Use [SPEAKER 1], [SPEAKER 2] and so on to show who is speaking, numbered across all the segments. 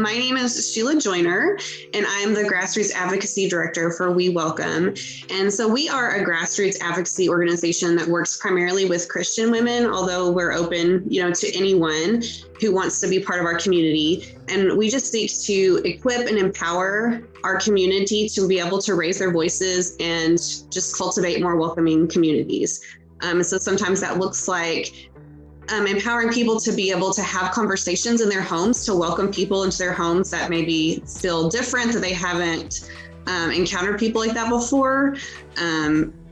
[SPEAKER 1] my name is Shiela Joyner, and I'm the Grassroots Advocacy Director for We Welcome. And so we are a grassroots advocacy organization that works primarily with Christian women, although we're open, to anyone who wants to be part of our community. And we just seek to equip and empower our community to be able to raise their voices and just cultivate more welcoming communities. So sometimes that looks like empowering people to be able to have conversations in their homes, to welcome people into their homes that maybe feel different, that they haven't encountered people like that before,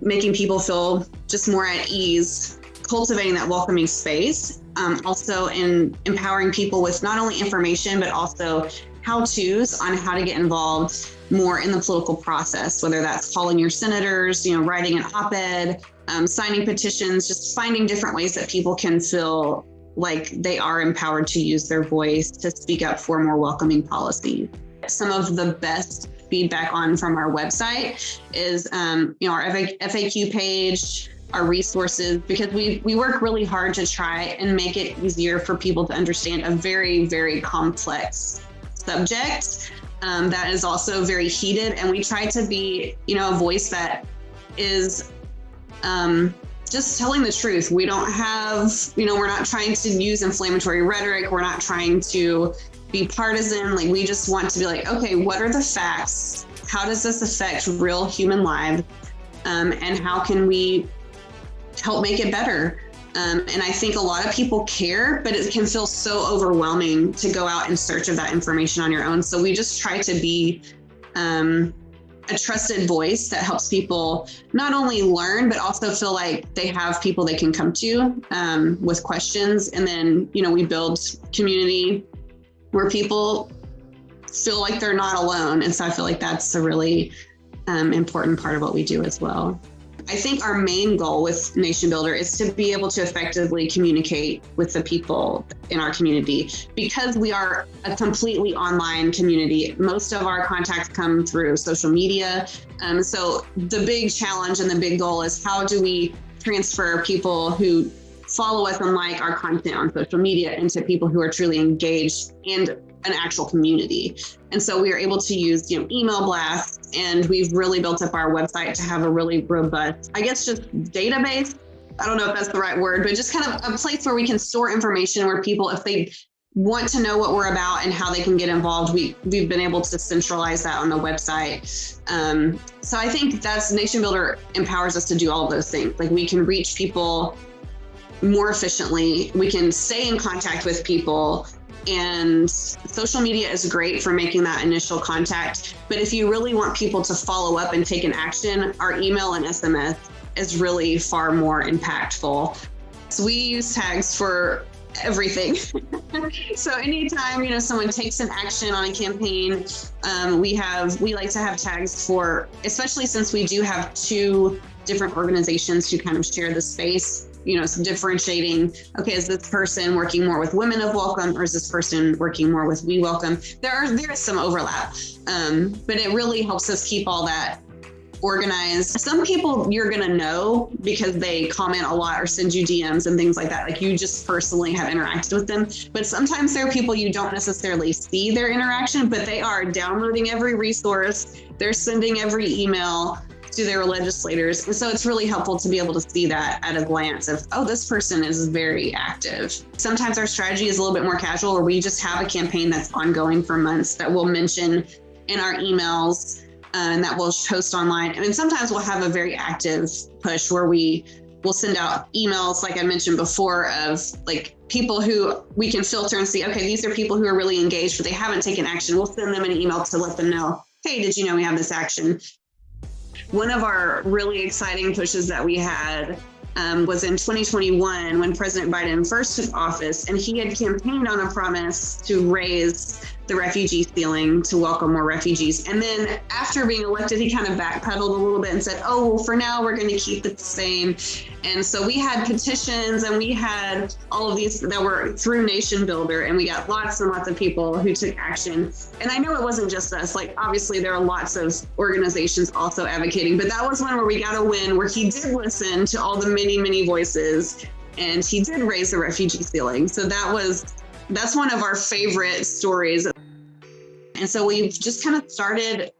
[SPEAKER 1] making people feel just more at ease, cultivating that welcoming space. Also in empowering people with not only information, but also how-tos on how to get involved more in the political process, whether that's calling your senators, writing an op-ed, signing petitions, just finding different ways that people can feel like they are empowered to use their voice to speak up for more welcoming policy. Some of the best feedback from our website is, our FAQ page, our resources, because we work really hard to try and make it easier for people to understand a very, very complex subject that is also very heated. And we try to be, a voice that is just telling the truth. We don't have, we're not trying to use inflammatory rhetoric. We're not trying to be partisan. Like, we just want to be like, okay, what are the facts? How does this affect real human lives? And how can we help make it better? And I think a lot of people care, but it can feel so overwhelming to go out in search of that information on your own. So we just try to be a trusted voice that helps people not only learn, but also feel like they have people they can come to with questions. And then, we build community where people feel like they're not alone. And so I feel like that's a really important part of what we do as well. I think our main goal with NationBuilder is to be able to effectively communicate with the people in our community. Because we are a completely online community, most of our contacts come through social media. So the big challenge and the big goal is, how do we transfer people who follow us and like our content on social media into people who are truly engaged and an actual community? And so we are able to use, email blasts, and we've really built up our website to have a really robust, just database. I don't know if that's the right word, but just kind of a place where we can store information where people, if they want to know what we're about and how they can get involved, we've been able to centralize that on the website. So I think NationBuilder empowers us to do all of those things. Like, we can reach people more efficiently. We can stay in contact with people. And social media is great for making that initial contact. But if you really want people to follow up and take an action, our email and SMS is really far more impactful. So we use tags for everything. So anytime, someone takes an action on a campaign, we like to have tags for, especially since we do have two different organizations who kind of share the space. So differentiating, okay, is this person working more with Women of Welcome, or is this person working more with We Welcome? There is some overlap, but it really helps us keep all that organized. Some people you're going to know because they comment a lot or send you DMs and things like that. Like, you just personally have interacted with them. But sometimes there are people you don't necessarily see their interaction, but they are downloading every resource. They're sending every email to their legislators. And so it's really helpful to be able to see that at a glance of, oh, this person is very active. Sometimes our strategy is a little bit more casual, where we just have a campaign that's ongoing for months that we'll mention in our emails and that we'll post online. And then sometimes we'll have a very active push where we will send out emails, like I mentioned before, of like people who we can filter and see, okay, these are people who are really engaged, but they haven't taken action. We'll send them an email to let them know, hey, did you know we have this action? One of our really exciting pushes that we had was in 2021 when President Biden first took office, and he had campaigned on a promise to raise the refugee ceiling to welcome more refugees. And then after being elected, he kind of backpedaled a little bit and said, oh, well, for now, we're going to keep it the same. And so we had petitions, and we had all of these that were through NationBuilder, and we got lots and lots of people who took action. And I know it wasn't just us. Like, obviously, there are lots of organizations also advocating, but that was one where we got a win, where he did listen to all the many, many voices, and he did raise the refugee ceiling. So that's one of our favorite stories. And so we've just kind of started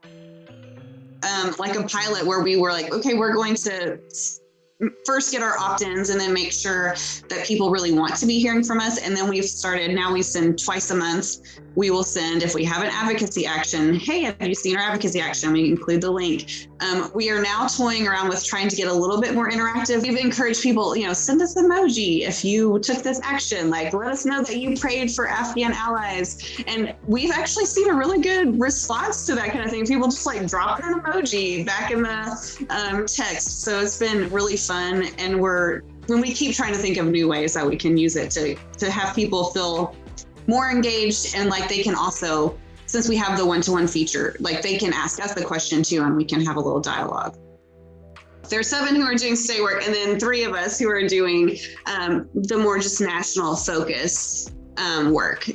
[SPEAKER 1] like a pilot where we were like, okay, we're going to first get our opt-ins and then make sure that people really want to be hearing from us. And then we've started, now we send twice a month. We will send, if we have an advocacy action, hey, have you seen our advocacy action? We include the link. We are now toying around with trying to get a little bit more interactive. We've encouraged people, send us emoji if you took this action, like let us know that you prayed for Afghan allies. And we've actually seen a really good response to that kind of thing. People just like drop an emoji back in the text. So it's been really fun. And we keep trying to think of new ways that we can use it to have people feel more engaged, and like they can also, since we have the one-to-one feature, like they can ask us the question too, and we can have a little dialogue. There's 7 who are doing stay work, and then 3 of us who are doing the more just national focus work.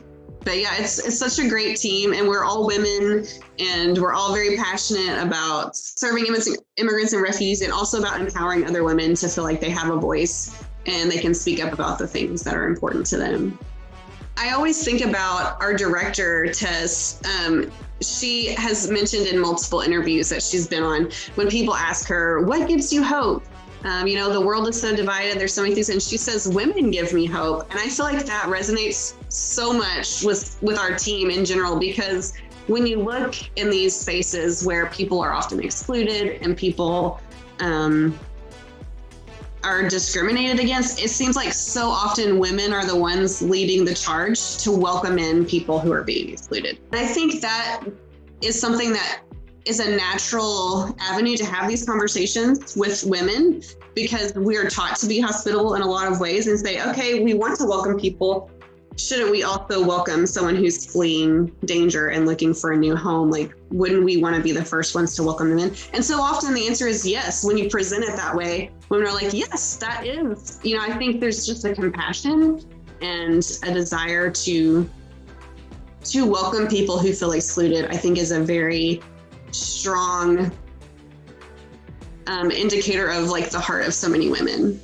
[SPEAKER 1] But yeah, it's such a great team, and we're all women, and we're all very passionate about serving immigrants and refugees, and also about empowering other women to feel like they have a voice and they can speak up about the things that are important to them. I always think about our director, Tess. She has mentioned in multiple interviews that she's been on, when people ask her, what gives you hope? The world is so divided. There's so many things. And she says, women give me hope. And I feel like that resonates so much with our team in general, because when you look in these spaces where people are often excluded and people are discriminated against, it seems like so often women are the ones leading the charge to welcome in people who are being excluded. And I think that is something that is a natural avenue to have these conversations with women, because we are taught to be hospitable in a lot of ways and say, okay, we want to welcome people. Shouldn't we also welcome someone who's fleeing danger and looking for a new home? Like, wouldn't we want to be the first ones to welcome them in? And so often the answer is yes. When you present it that way, women are like, yes, that is. I think there's just a compassion and a desire to welcome people who feel excluded, I think is a very strong indicator of like the heart of so many women.